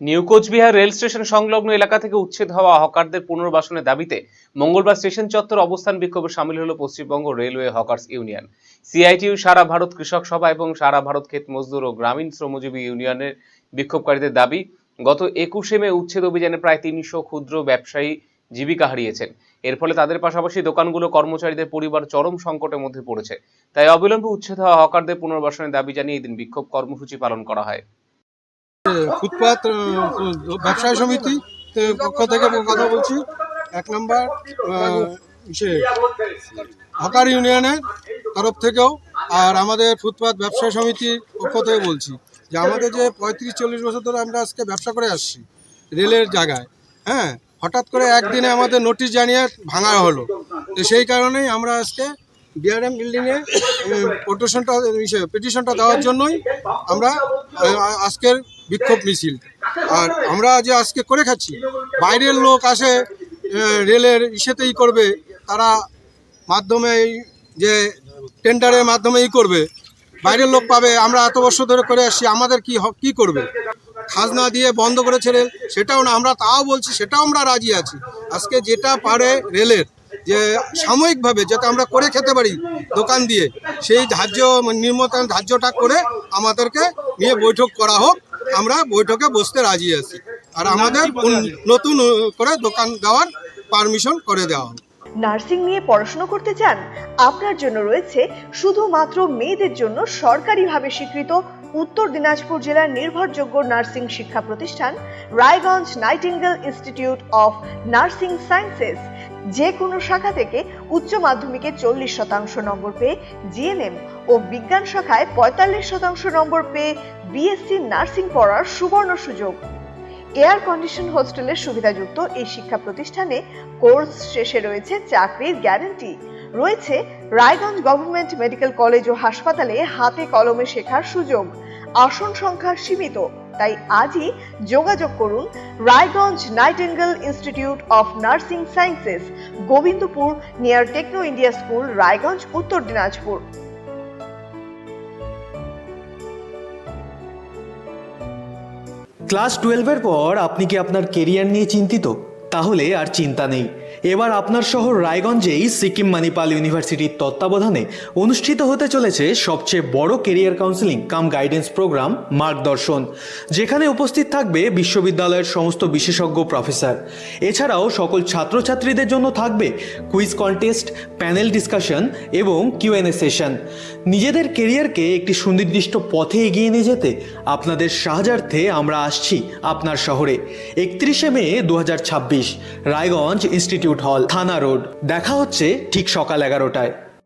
New Cooch Behar rail station সংলগ্ন এলাকা থেকে উচ্ছেদ হওয়া হকারদের পুনর্বাসনের দাবিতে মঙ্গলবার স্টেশন চত্বর অবস্থান বিক্ষোভে সামিল হলো Paschimbanga railway hawkers union, CITU, সারা ভারত কৃষক সভা এবং সারা ভারত ক্ষেত মজদুর ও গ্রামীণ শ্রমজীবী ইউনিয়নের বিক্ষোভকারীদের দাবি, গত 21শে মে উচ্ছেদ অভিযানে প্রায় 300 ক্ষুদ্র ব্যবসায়ী জীবিকা হারিয়েছেন। এর ফলে তাদের পাশাপাশি দোকানগুলো, কর্মচারীদের পরিবার চরম সংকটের মধ্যে পড়েছে। তাই অবিলম্বে উচ্ছেদ হওয়া হকারদের পুনর্বাসনের দাবি জানিয়ে এদিন বিক্ষোভ কর্মসূচি পালন করা হয়। ফুটপাত ব্যবসায়ী সমিতি পক্ষ থেকে কথা বলছি। 1 নম্বর হকার ইউনিয়নের তরফ থেকেও আর আমাদের ফুটপাত ব্যবসায়ী সমিতির পক্ষ থেকে বলছি যে আমাদের যে 35-40 বছর ধরে আমরা আজকে ব্যবসা করে আসছি রেলের জায়গায়, হঠাৎ করে একদিনে আমাদের নোটিশ জানিয়ে ভাঙা হলো। তো সেই কারণেই আমরা আজকে ডিআরএম বিল্ডিংয়ে পিটিশনটা দেওয়ার জন্যই আমরা আজকের বিক্ষোভ মিছিল। আর আমরা যে আজকে করে খাচ্ছি, বাইরের লোক আসে রেলের ইসেতেই করবে, তারা মাধ্যমে যে টেন্ডারের মাধ্যমে করবে, বাইরের লোক পাবে। আমরা এত বছর ধরে করে আসছি, আমাদের কি করবে? খাজনা দিয়ে বন্ধ করেছে রেল, সেটাও না, আমরা তাও বলছি সেটাও আমরা রাজি আছি। আজকে যেটা পারে রেলের যে সাময়িকভাবে যাতে আমরা করে খেতে পারি দোকান দিয়ে, সেই নিম্নতম ধার্যটা করে আমাদেরকে নিয়ে বৈঠক করা হোক। আমরা বৈঠকে বসতে রাজি আছি, আর আমাদের নতুন করে দোকান দেওয়ার পারমিশন করে দেওয়া হোক। নার্সিং নিয়ে পড়াশোনা করতে চান? আপনার জন্য রয়েছে শুধুমাত্র মেয়েদের জন্য সরকারিভাবে স্বীকৃত উত্তর দিনাজপুর জেলার নির্ভরযোগ্য নার্সিং শিক্ষা প্রতিষ্ঠান Raiganj Nightingale institute of nursing sciences. যে কোনো শাখা থেকে উচ্চ মাধ্যমিকে 40% নম্বর পেয়ে জিএনএম ও বিজ্ঞান শাখায় 45% নম্বর পেয়ে বিএসসি নার্সিং পড়ার সুবর্ণ সুযোগ। এয়ার কন্ডিশন হোস্টেলের সুবিধাযুক্ত এই শিক্ষা প্রতিষ্ঠানে কোর্স শেষে রয়েছে চাকরির গ্যারান্টি। রয়েছে রায়গঞ্জ গভর্নমেন্ট মেডিকেল কলেজ ও হাসপাতালে হাতে কলমে শেখার সুযোগ। আসন সংখ্যা সীমিত, তাই আজই যোগাযোগ করুন Raiganj Nightingale institute of nursing sciences, Gobindapur, near Techno India school, Raiganj, Uttar Dinajpur. Class 12-এর পর আপনি কি আপনার কেরিয়ার নিয়ে চিন্তিত? তাহলে আর চিন্তা নেই। এবার আপনার শহর রায়গঞ্জেই সিকিম মানিপাল ইউনিভার্সিটির তত্ত্বাবধানে অনুষ্ঠিত হতে চলেছে সবচেয়ে বড় কেরিয়ার কাউন্সেলিং কাম গাইডেন্স প্রোগ্রাম মার্গদর্শন, যেখানে উপস্থিত থাকবে বিশ্ববিদ্যালয়ের সমস্ত বিশেষজ্ঞ প্রফেসর। এছাড়াও সকল ছাত্রছাত্রীদের জন্য থাকবে কুইজ কন্টেস্ট, প্যানেল ডিসকাশন এবং কিউএনএ সেশন। নিজেদের কেরিয়ারকে একটি সুনির্দিষ্ট পথে এগিয়ে নিয়ে যেতে আপনাদের সাহায্যার্থে আমরা আসছি আপনার শহরে। 31শে মে 2026, রায়গঞ্জ ইনস্টিটিউট হল, থানা রোড। দেখা হচ্ছে ঠিক সকাল 11টায়।